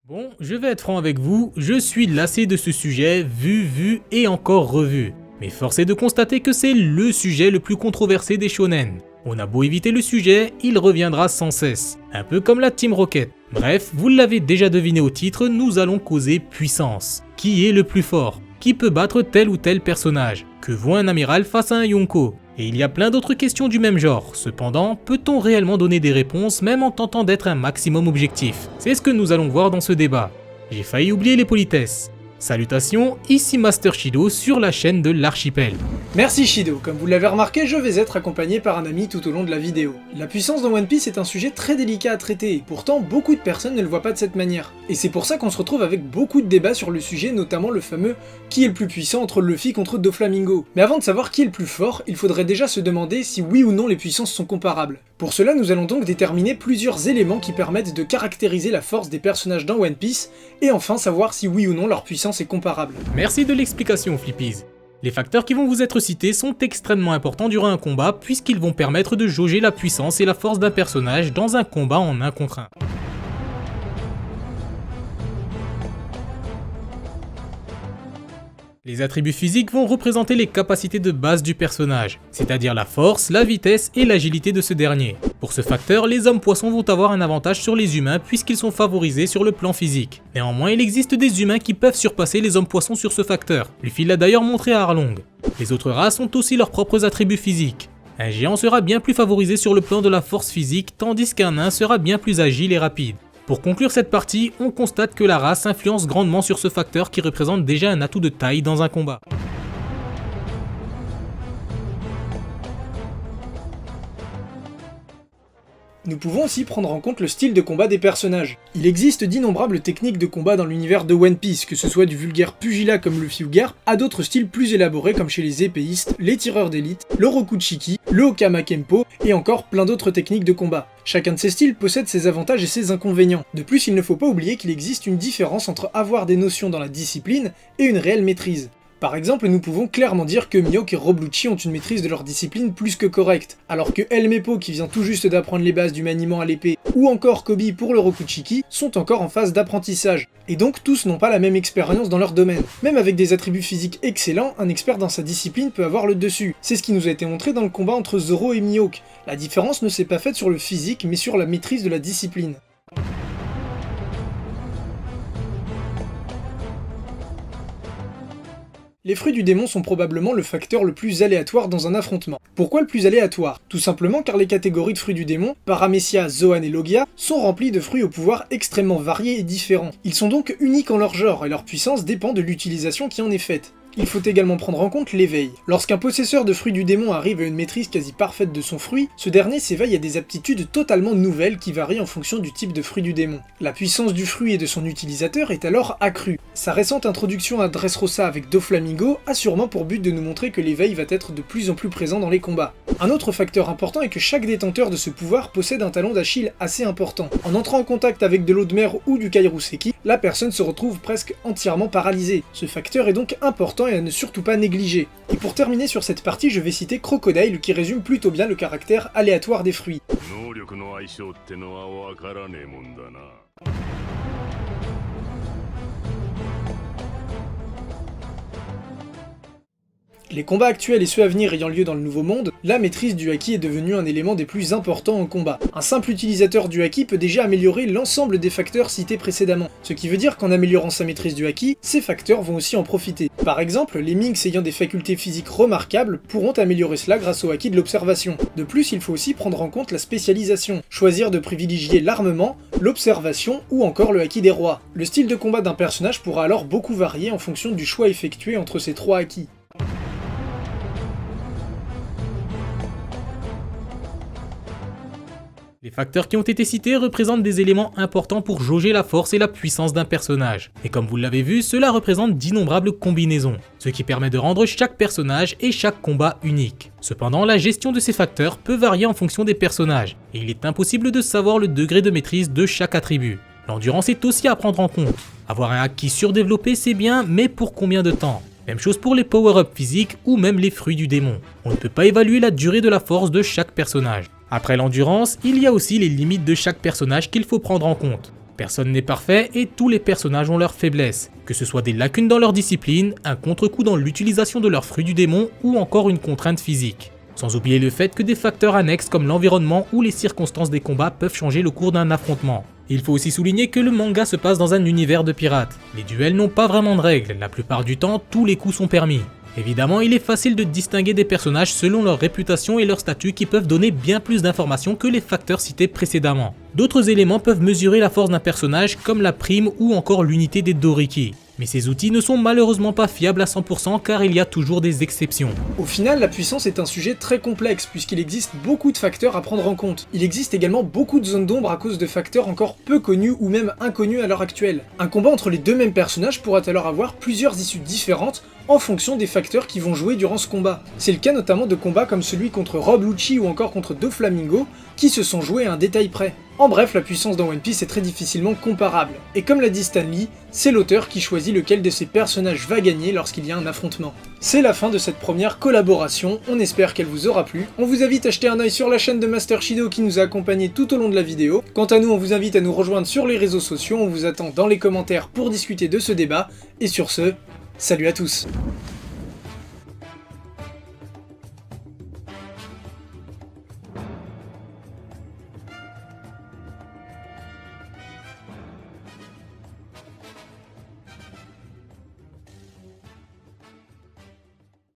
Bon, je vais être franc avec vous, je suis lassé de ce sujet, vu et encore revu. Mais force est de constater que c'est le sujet le plus controversé des shonen. On a beau éviter le sujet, il reviendra sans cesse. Un peu comme la Team Rocket. Bref, vous l'avez déjà deviné au titre, nous allons causer puissance. Qui est le plus fort? Qui peut battre tel ou tel personnage? Que vaut un amiral face à un Yonko? Et il y a plein d'autres questions du même genre. Cependant, peut-on réellement donner des réponses même en tentant d'être un maximum objectif? C'est ce que nous allons voir dans ce débat. J'ai failli oublier les politesses. Salutations, ici Master Shido sur la chaîne de l'Archipel. Merci Shido, comme vous l'avez remarqué, je vais être accompagné par un ami tout au long de la vidéo. La puissance dans One Piece est un sujet très délicat à traiter, et pourtant beaucoup de personnes ne le voient pas de cette manière. Et c'est pour ça qu'on se retrouve avec beaucoup de débats sur le sujet, notamment le fameux « qui est le plus puissant entre Luffy contre Doflamingo ?» Mais avant de savoir qui est le plus fort, il faudrait déjà se demander si oui ou non les puissances sont comparables. Pour cela, nous allons donc déterminer plusieurs éléments qui permettent de caractériser la force des personnages dans One Piece, et enfin savoir si oui ou non leur puissance est comparable. Merci de l'explication Flippies. Les facteurs qui vont vous être cités sont extrêmement importants durant un combat puisqu'ils vont permettre de jauger la puissance et la force d'un personnage dans un combat en 1 contre 1. Les attributs physiques vont représenter les capacités de base du personnage, c'est-à-dire la force, la vitesse et l'agilité de ce dernier. Pour ce facteur, les hommes poissons vont avoir un avantage sur les humains puisqu'ils sont favorisés sur le plan physique. Néanmoins, il existe des humains qui peuvent surpasser les hommes poissons sur ce facteur. Luffy l'a d'ailleurs montré à Arlong. Les autres races ont aussi leurs propres attributs physiques. Un géant sera bien plus favorisé sur le plan de la force physique, tandis qu'un nain sera bien plus agile et rapide. Pour conclure cette partie, on constate que la race influence grandement sur ce facteur qui représente déjà un atout de taille dans un combat. Nous pouvons aussi prendre en compte le style de combat des personnages. Il existe d'innombrables techniques de combat dans l'univers de One Piece, que ce soit du vulgaire pugilat comme Luffy ou Garp, à d'autres styles plus élaborés comme chez les épéistes, les tireurs d'élite, le Rokuchiki, le Okama Kenpo, et encore plein d'autres techniques de combat. Chacun de ces styles possède ses avantages et ses inconvénients. De plus, il ne faut pas oublier qu'il existe une différence entre avoir des notions dans la discipline et une réelle maîtrise. Par exemple, nous pouvons clairement dire que Mihawk et Rob Lucci ont une maîtrise de leur discipline plus que correcte, alors que El Meppo qui vient tout juste d'apprendre les bases du maniement à l'épée, ou encore Kobe pour le Rokuchiki, sont encore en phase d'apprentissage, et donc tous n'ont pas la même expérience dans leur domaine. Même avec des attributs physiques excellents, un expert dans sa discipline peut avoir le dessus. C'est ce qui nous a été montré dans le combat entre Zoro et Mihawk. La différence ne s'est pas faite sur le physique, mais sur la maîtrise de la discipline. Les fruits du démon sont probablement le facteur le plus aléatoire dans un affrontement. Pourquoi le plus aléatoire? Tout simplement car les catégories de fruits du démon, Paramecia, Zoan et Logia, sont remplies de fruits au pouvoir extrêmement variés et différents. Ils sont donc uniques en leur genre et leur puissance dépend de l'utilisation qui en est faite. Il faut également prendre en compte l'éveil. Lorsqu'un possesseur de fruits du démon arrive à une maîtrise quasi parfaite de son fruit, ce dernier s'éveille à des aptitudes totalement nouvelles qui varient en fonction du type de fruit du démon. La puissance du fruit et de son utilisateur est alors accrue. Sa récente introduction à Dressrosa avec Doflamingo a sûrement pour but de nous montrer que l'éveil va être de plus en plus présent dans les combats. Un autre facteur important est que chaque détenteur de ce pouvoir possède un talon d'Achille assez important. En entrant en contact avec de l'eau de mer ou du Kairoseki, la personne se retrouve presque entièrement paralysée. Ce facteur est donc important et à ne surtout pas négliger. Et pour terminer sur cette partie, je vais citer Crocodile qui résume plutôt bien le caractère aléatoire des fruits. Les combats actuels et ceux à venir ayant lieu dans le Nouveau Monde, la maîtrise du haki est devenue un élément des plus importants en combat. Un simple utilisateur du haki peut déjà améliorer l'ensemble des facteurs cités précédemment, ce qui veut dire qu'en améliorant sa maîtrise du haki, ces facteurs vont aussi en profiter. Par exemple, les Minks ayant des facultés physiques remarquables pourront améliorer cela grâce au haki de l'observation. De plus, il faut aussi prendre en compte la spécialisation, choisir de privilégier l'armement, l'observation ou encore le haki des rois. Le style de combat d'un personnage pourra alors beaucoup varier en fonction du choix effectué entre ces 3 hakis. Les facteurs qui ont été cités représentent des éléments importants pour jauger la force et la puissance d'un personnage. Et comme vous l'avez vu, cela représente d'innombrables combinaisons, ce qui permet de rendre chaque personnage et chaque combat unique. Cependant, la gestion de ces facteurs peut varier en fonction des personnages, et il est impossible de savoir le degré de maîtrise de chaque attribut. L'endurance est aussi à prendre en compte. Avoir un haki surdéveloppé c'est bien, mais pour combien de temps? Même chose pour les power-ups physiques ou même les fruits du démon. On ne peut pas évaluer la durée de la force de chaque personnage. Après l'endurance, il y a aussi les limites de chaque personnage qu'il faut prendre en compte. Personne n'est parfait et tous les personnages ont leurs faiblesses, que ce soit des lacunes dans leur discipline, un contre-coup dans l'utilisation de leur fruit du démon ou encore une contrainte physique. Sans oublier le fait que des facteurs annexes comme l'environnement ou les circonstances des combats peuvent changer le cours d'un affrontement. Il faut aussi souligner que le manga se passe dans un univers de pirates. Les duels n'ont pas vraiment de règles, la plupart du temps tous les coups sont permis. Évidemment, il est facile de distinguer des personnages selon leur réputation et leur statut qui peuvent donner bien plus d'informations que les facteurs cités précédemment. D'autres éléments peuvent mesurer la force d'un personnage comme la prime ou encore l'unité des Doriki. Mais ces outils ne sont malheureusement pas fiables à 100% car il y a toujours des exceptions. Au final, la puissance est un sujet très complexe puisqu'il existe beaucoup de facteurs à prendre en compte. Il existe également beaucoup de zones d'ombre à cause de facteurs encore peu connus ou même inconnus à l'heure actuelle. Un combat entre les deux mêmes personnages pourra alors avoir plusieurs issues différentes en fonction des facteurs qui vont jouer durant ce combat. C'est le cas notamment de combats comme celui contre Rob Lucci ou encore contre Doflamingo qui se sont joués à un détail près. En bref, la puissance dans One Piece est très difficilement comparable, et comme l'a dit Stan Lee, c'est l'auteur qui choisit lequel de ses personnages va gagner lorsqu'il y a un affrontement. C'est la fin de cette première collaboration, on espère qu'elle vous aura plu. On vous invite à jeter un œil sur la chaîne de Master Shido qui nous a accompagnés tout au long de la vidéo. Quant à nous, on vous invite à nous rejoindre sur les réseaux sociaux, on vous attend dans les commentaires pour discuter de ce débat, et sur ce, salut à tous.